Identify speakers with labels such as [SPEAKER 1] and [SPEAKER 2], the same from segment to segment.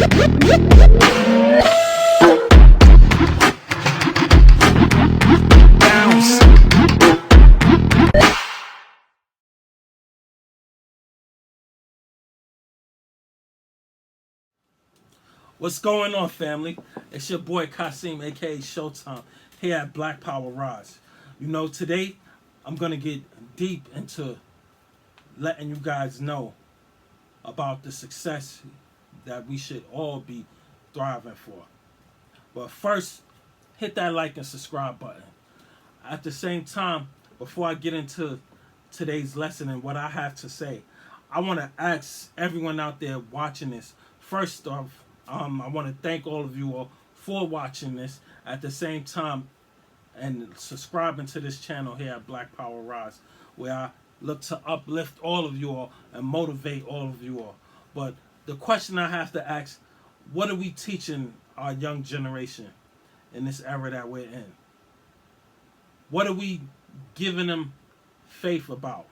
[SPEAKER 1] What's going on, family? It's your boy Kasim, aka Showtime, here at Black Power Rise. Today I'm gonna get deep into letting you guys know about the success that we should all be thriving for. But first, hit that like and subscribe button. At the same time, before I get into today's lesson and what I have to say, I want to ask everyone out there watching this. First off, I want to thank all of you all for watching this. At the same time, and subscribing to this channel here at Black Power Rise, where I look to uplift all of you all and motivate all of you all. But the question I have to ask: what are we teaching our young generation in this era that we're in? What are we giving them faith about?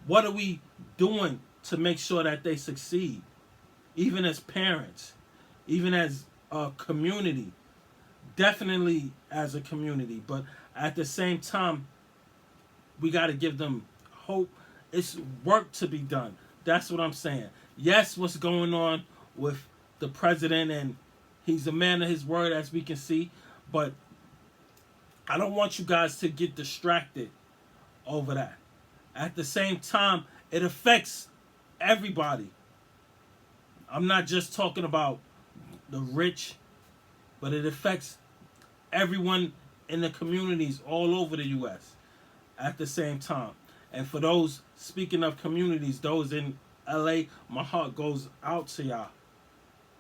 [SPEAKER 1] What are we doing to make sure that they succeed? Even as parents, even as a community, definitely as a community, but at the same time, we got to give them hope. It's work to be done. That's what I'm saying. Yes, what's going on with the president, and he's a man of his word, as we can see, but I don't want you guys to get distracted over that. At the same time, it affects everybody. I'm not just talking about the rich, but it affects everyone in the communities all over the U.S. at the same time. And for those, speaking of communities, those in L.A., my heart goes out to y'all.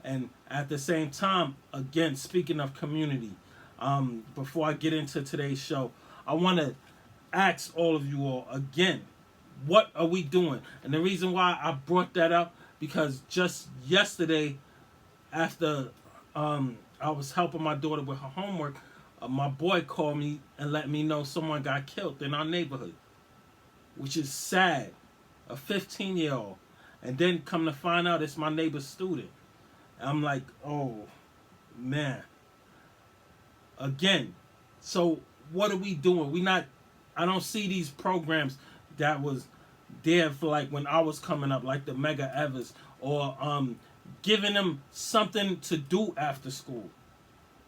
[SPEAKER 1] And at the same time, again, speaking of community, before I get into today's show, I want to ask all of you all again, what are we doing? And the reason why I brought that up, because just yesterday, after I was helping my daughter with her homework, my boy called me and let me know someone got killed in our neighborhood, which is sad. A 15-year-old. And then come to find out it's my neighbor's student. I'm like, oh, man. Again, so what are we doing? I don't see these programs that was there for like when I was coming up, like the Mega Evers, or giving them something to do after school.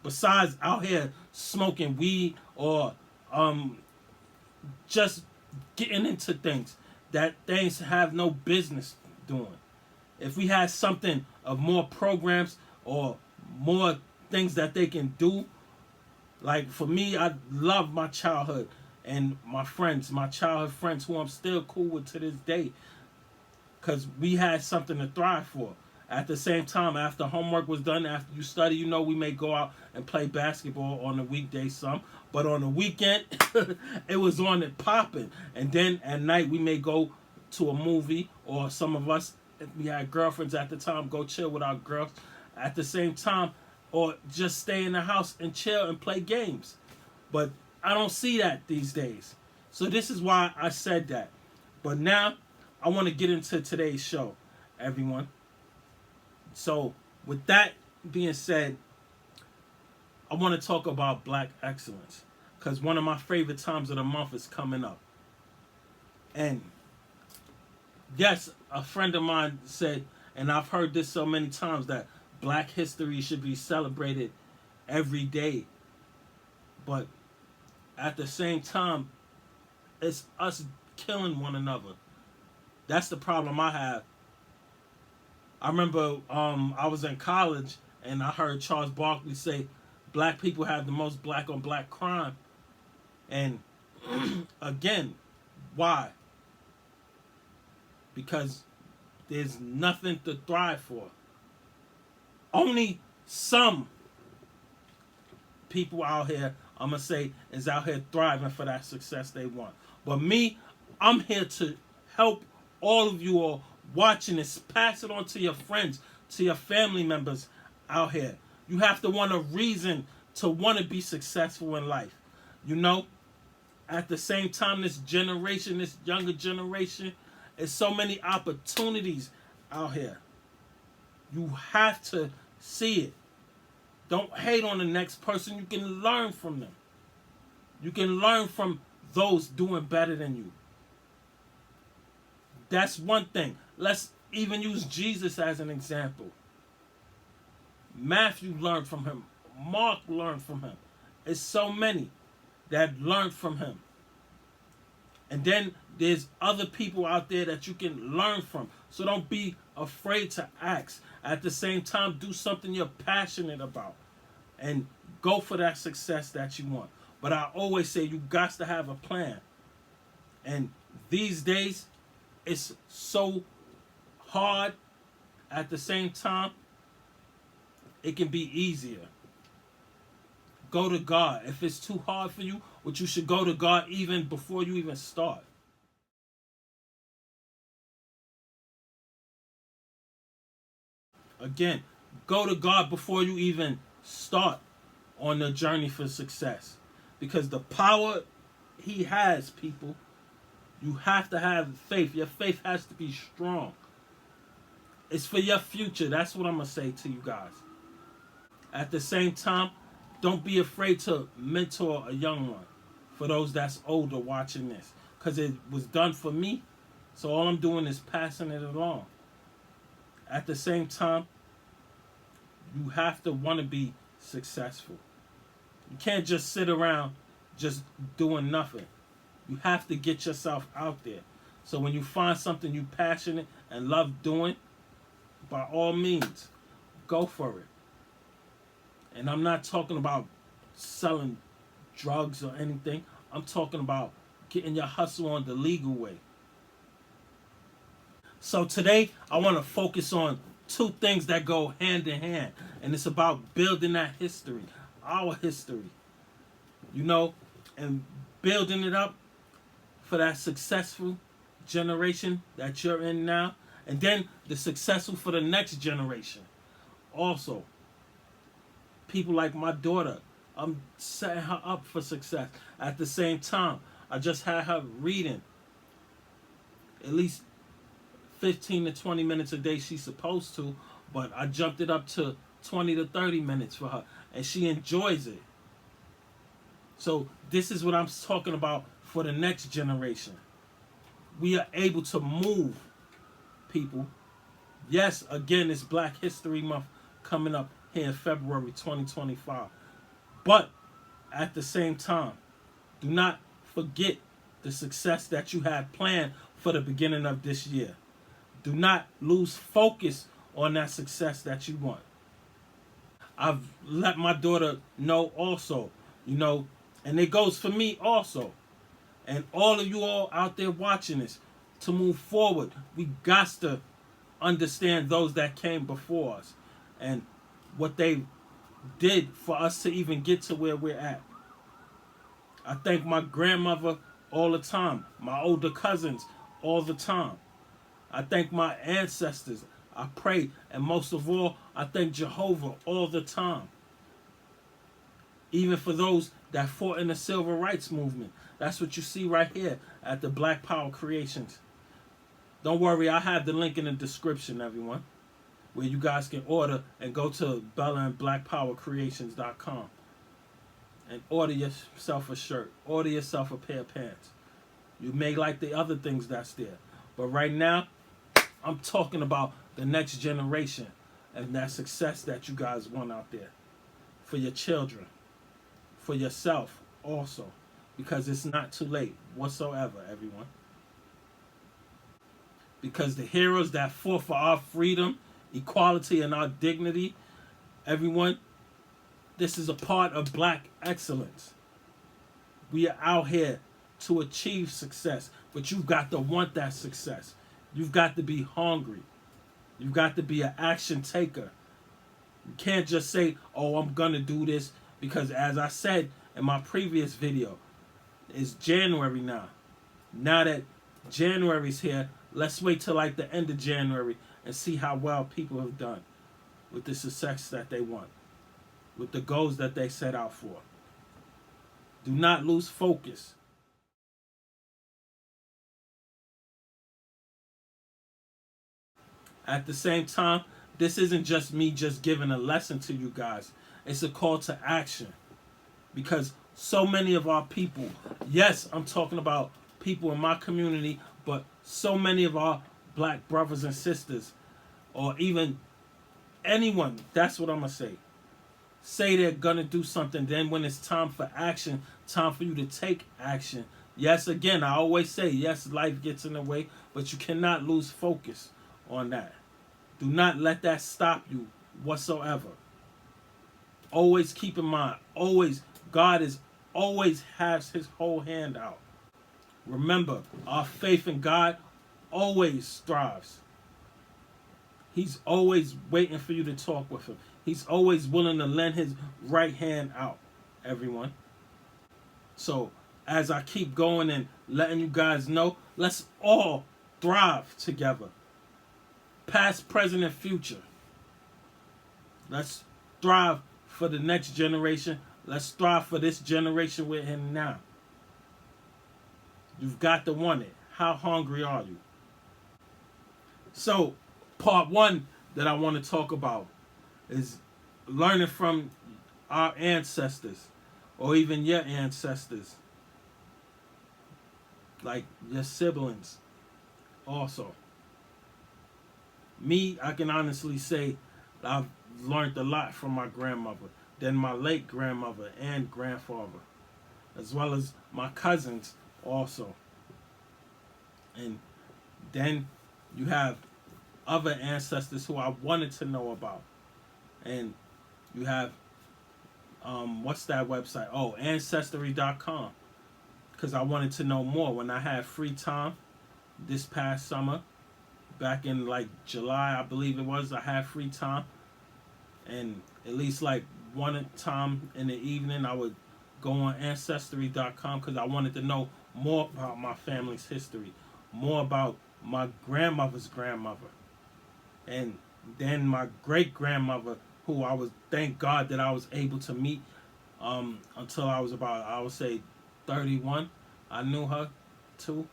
[SPEAKER 1] Besides out here smoking weed or just getting into things that things have no business doing. If we had something of more programs or more things that they can do, like for me, I love my childhood and my friends, my childhood friends who I'm still cool with to this day, because we had something to thrive for. At the same time, after homework was done, after you study, we may go out and play basketball on the weekday some. But on the weekend, it was on it popping. And then at night, we may go to a movie, or some of us, if we had girlfriends at the time, go chill with our girls at the same time, or just stay in the house and chill and play games. But I don't see that these days. So this is why I said that. But now, I want to get into today's show, everyone. So, with that being said, I want to talk about Black excellence, because one of my favorite times of the month is coming up. And yes, a friend of mine said, and I've heard this so many times, that Black history should be celebrated every day. But at the same time, it's us killing one another. That's the problem I have. I remember I was in college and I heard Charles Barkley say black people have the most black on black crime. And again, why? Because there's nothing to thrive for. Only some people out here, I'm going to say, is out here thriving for that success they want. But me, I'm here to help all of you all watching this. Pass it on to your friends, to your family members out here. You have to want a reason to want to be successful in life. At the same time, this generation, this younger generation, there's so many opportunities out here You have to see it. Don't hate on the next person. You can learn from them. You can learn from those doing better than you. That's one thing. Let's even use Jesus as an example. Matthew learned from him. Mark learned from him. It's so many that learned from him. And then there's other people out there that you can learn from. So don't be afraid to ask. At the same time, do something you're passionate about. And go for that success that you want. But I always say you got to have a plan. And these days, it's so hard. At the same time, it can be easier. Go to God. If it's too hard for you, what you should go to God even before you even start. Again, go to God before you even start on the journey for success. Because the power He has, people, you have to have faith. Your faith has to be strong. It's for your future. That's what I'm going to say to you guys. At the same time, don't be afraid to mentor a young one. For those that's older watching this. Because it was done for me. So all I'm doing is passing it along. At the same time, you have to want to be successful. You can't just sit around just doing nothing. You have to get yourself out there. So when you find something you passionate and love doing, by all means, go for it. And I'm not talking about selling drugs or anything. I'm talking about getting your hustle on the legal way. So today, I want to focus on two things that go hand in hand. And it's about building that history, our history. You know, and building it up for that successful generation that you're in now. And then the successful for the next generation. Also, people like my daughter, I'm setting her up for success. At the same time, I just had her reading at least 15 to 20 minutes a day she's supposed to, but I jumped it up to 20 to 30 minutes for her, and she enjoys it. So this is what I'm talking about for the next generation. We are able to move, people. Yes, again, it's Black History Month coming up here in February 2025. But at the same time, do not forget the success that you had planned for the beginning of this year. Do not lose focus on that success that you want. I've let my daughter know also, you know, and it goes for me also. And all of you all out there watching this, to move forward, we got to understand those that came before us and what they did for us to even get to where we're at. I thank my grandmother all the time, my older cousins all the time. I thank my ancestors. I pray, and most of all, I thank Jehovah all the time. Even for those that fought in the civil rights movement. That's what you see right here at the Black Power Creations. Don't worry, I have the link in the description, everyone, where you guys can order and go to BellaandBlackPowerCreations.com and order yourself a shirt, order yourself a pair of pants. You may like the other things that's there, but right now, I'm talking about the next generation and that success that you guys want out there for your children, for yourself also, because it's not too late whatsoever, everyone. Because the heroes that fought for our freedom, equality, and our dignity, everyone, this is a part of Black excellence. We are out here to achieve success, but you've got to want that success. You've got to be hungry. You've got to be an action taker. You can't just say, oh, I'm going to do this, because as I said in my previous video, it's January now. Now that January's here, let's wait till like the end of January and see how well people have done with the success that they want, with the goals that they set out for. Do not lose focus. At the same time, this isn't just me just giving a lesson to you guys. It's a call to action. Because so many of our people, yes, I'm talking about people in my community, but so many of our black brothers and sisters, or even anyone, that's what I'm going to say they're going to do something. Then when it's time for action, time for you to take action. Yes, again, I always say, yes, life gets in the way, but you cannot lose focus on that. Do not let that stop you whatsoever. Always keep in mind, always, God is always has his whole hand out. Remember, our faith in God always thrives. He's always waiting for you to talk with him. He's always willing to lend his right hand out, everyone. So, as I keep going and letting you guys know, let's all thrive together. Past, present, and future. Let's thrive for the next generation. Let's strive for this generation we're in now. You've got to want it. How hungry are you? So, part one that I want to talk about is learning from our ancestors, or even your ancestors, like your siblings also. Me, I can honestly say I've learned a lot from my grandmother, then my late grandmother and grandfather, as well as my cousins also. And then you have other ancestors who I wanted to know about. And you have, what's that website? Oh, Ancestry.com. Because I wanted to know more. When I had free time this past summer, back in like July, I believe it was, I had free time. And at least like one time in the evening, I would go on Ancestry.com because I wanted to know more about my family's history, more about my grandmother's grandmother, and then my great grandmother, who I was, thank God that I was able to meet until I was about, I would say, 31. I knew her too,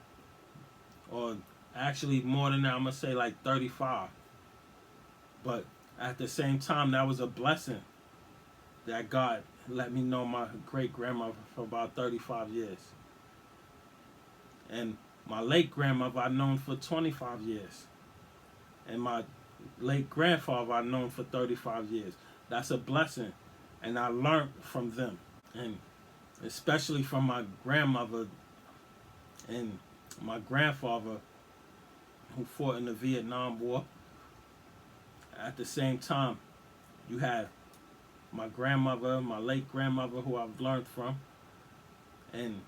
[SPEAKER 1] or actually more than that, I'm gonna say like 35. But at the same time, that was a blessing that God let me know my great grandmother for about 35 years. And my late grandmother I've known for 25 years. And my late grandfather I've known for 35 years. That's a blessing. And I learned from them. And especially from my grandmother and my grandfather, who fought in the Vietnam War. At the same time, you had my grandmother, my late grandmother, who I've learned from. And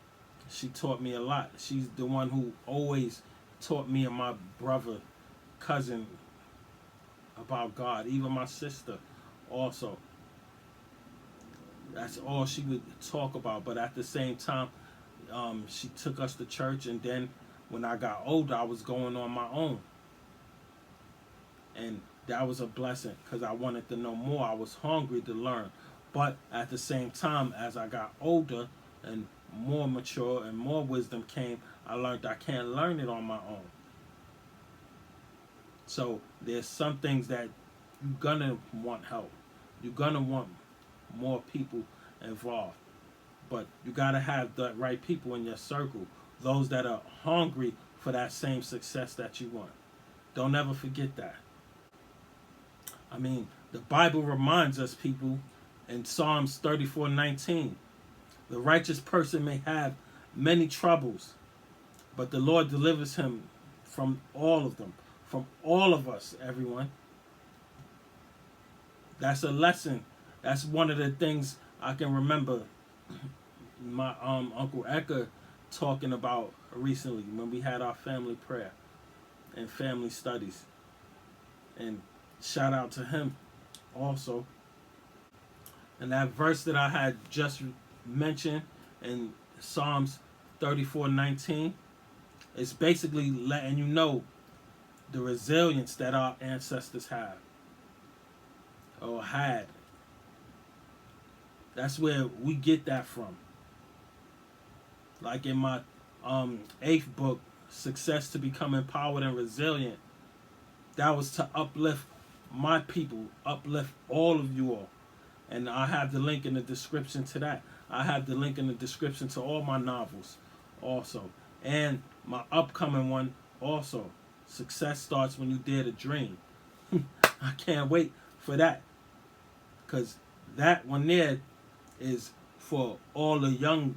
[SPEAKER 1] she taught me a lot. She's the one who always taught me and my brother, cousin, about God. Even my sister also. That's all she would talk about. But at the same time, she took us to church. And then when I got older, I was going on my own. And that was a blessing because I wanted to know more. I was hungry to learn. But at the same time, as I got older and more mature and more wisdom came, I learned I can't learn it on my own. So there's some things that you're gonna want help. You're gonna want more people involved. But you gotta have the right people in your circle. Those that are hungry for that same success that you want. Don't ever forget that. I mean, the Bible reminds us, people, in Psalms 34:19, the righteous person may have many troubles, but the Lord delivers him from all of them, from all of us, everyone. That's a lesson. That's one of the things I can remember my Uncle Eka talking about recently when we had our family prayer and family studies. And shout out to him also. And that verse that I had just mentioned in Psalms 34:19 is basically letting you know the resilience that our ancestors have or had. That's where we get that from. Like in my 8th book, Success to Become Empowered and Resilient, that was to uplift my people, uplift all of you all. And I have the link in the description to that. I have the link in the description to all my novels also. And my upcoming one also. Success Starts When You Dare to Dream. I can't wait for that. Because that one there is for all the young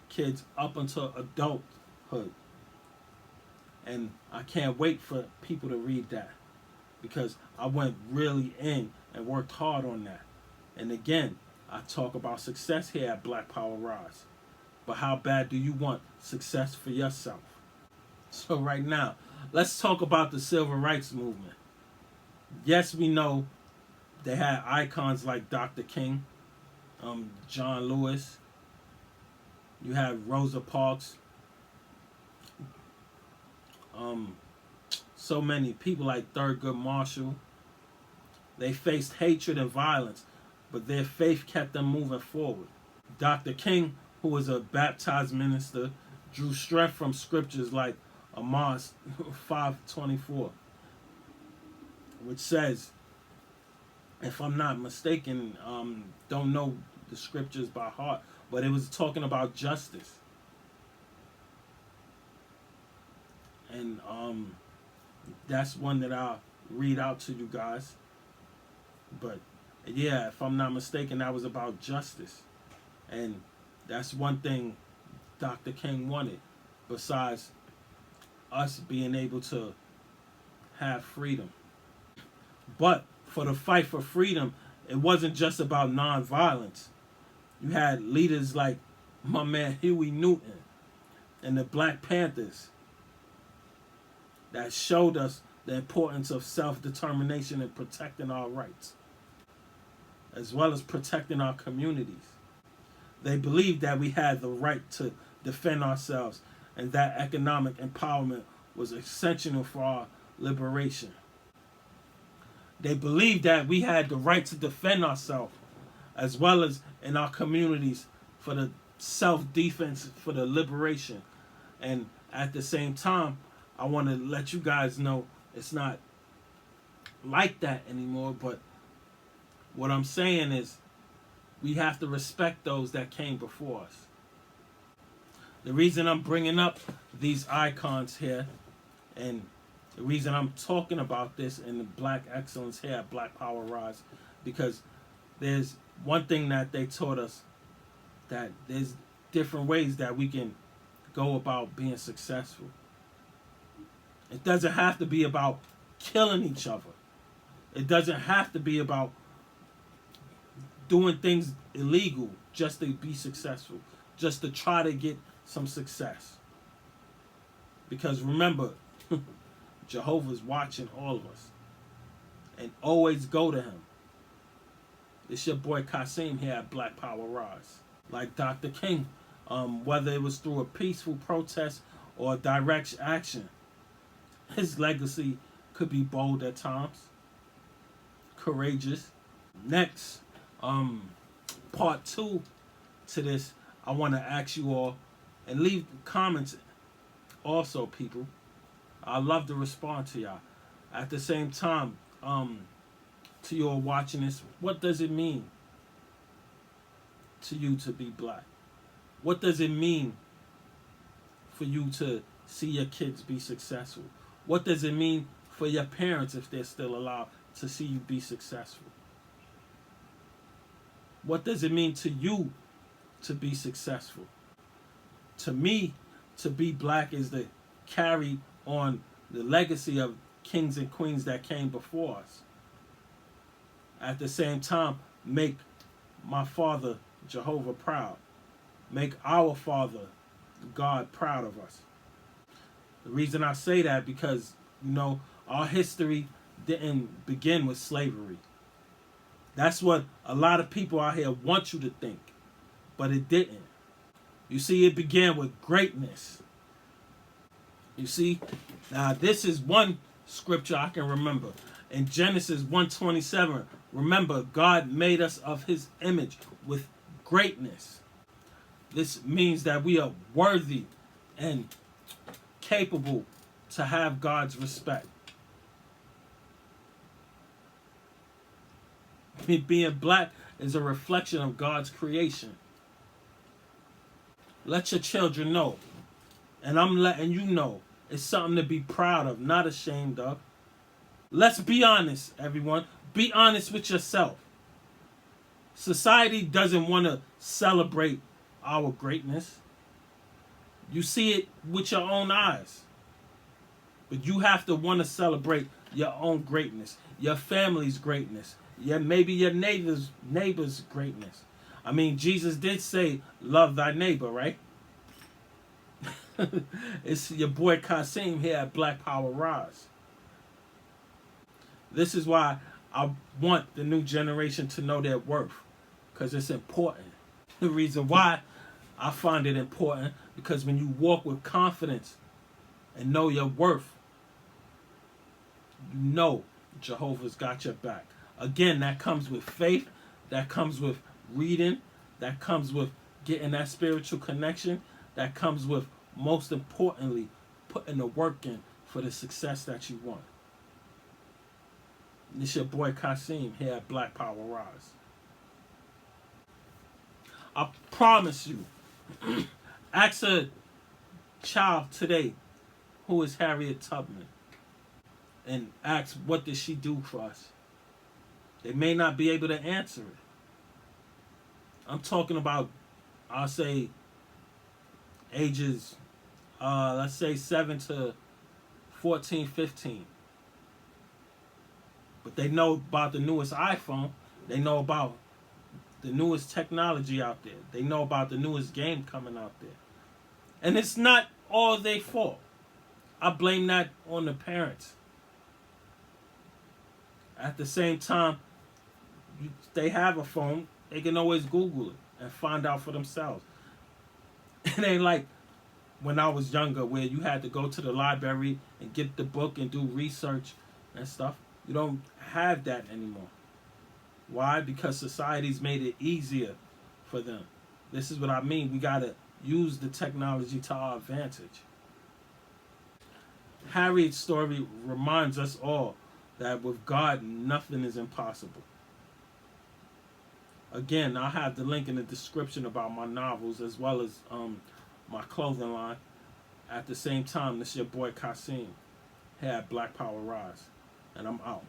[SPEAKER 1] kids up until adulthood. And I can't wait for people to read that. Because I went really in and worked hard on that. And again, I talk about success here at Black Power Rise. But how bad do you want success for yourself? So right now, let's talk about the civil rights movement. Yes, we know they had icons like Dr. King, John Lewis. You have Rosa Parks. So many people like Thurgood Marshall. They faced hatred and violence, but their faith kept them moving forward. Dr. King, who was a baptized minister, drew strength from scriptures like Amos 5:24, which says, if I'm not mistaken, don't know the scriptures by heart, but it was talking about justice. And that's one that I'll read out to you guys. But yeah, if I'm not mistaken, that was about justice. And that's one thing Dr. King wanted, besides us being able to have freedom. But for the fight for freedom, it wasn't just about nonviolence. You had leaders like my man Huey Newton and the Black Panthers that showed us the importance of self-determination and protecting our rights, as well as protecting our communities. They believed that we had the right to defend ourselves and that economic empowerment was essential for our liberation. They believed that we had the right to defend ourselves as well as in our communities for the self-defense, for the liberation. And at the same time, I want to let you guys know it's not like that anymore, but what I'm saying is we have to respect those that came before us. The reason I'm bringing up these icons here, and the reason I'm talking about this in the Black Excellence here at Black Power Rise, because there's one thing that they taught us, that there's different ways that we can go about being successful. It doesn't have to be about killing each other. It doesn't have to be about doing things illegal just to be successful, just to try to get some success. Because remember, Jehovah's watching all of us. And always go to him. It's your boy Kasim here at Black Power Rise. Like Dr. King, whether it was through a peaceful protest or direct action, his legacy could be bold at times, courageous. Next, part 2 to this, I want to ask you all, and leave comments also, people. I love to respond to y'all. At the same time, to you all watching this, what does it mean to you to be black? What does it mean for you to see your kids be successful? What does it mean for your parents, if they're still alive, to see you be successful? What does it mean to you to be successful? To me, to be black is to carry on the legacy of kings and queens that came before us. At the same time, make my father, Jehovah, proud. Make our Father, God, proud of us. The reason I say that, because, our history didn't begin with slavery. That's what a lot of people out here want you to think, but it didn't. You see, it began with greatness. You see, now this is one scripture I can remember. In Genesis 1:27, remember, God made us of his image with greatness. This means that we are worthy and capable to have God's respect. Being black is a reflection of God's creation. Let your children know, and I'm letting you know, it's something to be proud of, not ashamed of. Let's be honest, everyone. Be honest with yourself. Society doesn't want to celebrate our greatness. You see it with your own eyes. But you have to want to celebrate your own greatness, your family's greatness, maybe your neighbor's greatness. I mean, Jesus did say, love thy neighbor, right? It's your boy Kasim here at Black Power Rise. This is why I want the new generation to know their worth, because it's important. The reason why I find it important, because when you walk with confidence and know your worth, you know Jehovah's got your back. Again, that comes with faith, that comes with reading, that comes with getting that spiritual connection, that comes with, most importantly, putting the work in for the success that you want. This your boy Kasim here at Black Power Rise. I promise you, ask a child today who is Harriet Tubman and ask what did she do for us. They may not be able to answer it. I'm talking about, I'll say, ages, let's say 7 to 14, 15. But they know about the newest iPhone. They know about the newest technology out there. They know about the newest game coming out there. And it's not all their fault. I blame that on the parents. At the same time, they have a phone. They can always Google it and find out for themselves. It ain't like when I was younger where you had to go to the library and get the book and do research and stuff. You don't have that anymore. Why? Because society's made it easier for them. This is what I mean. We got to use the technology to our advantage. Harriet's story reminds us all that with God, nothing is impossible. Again, I'll have the link in the description about my novels as well as my clothing line. At the same time, this is your boy Kasim here at Black Power Rise. And I'm out.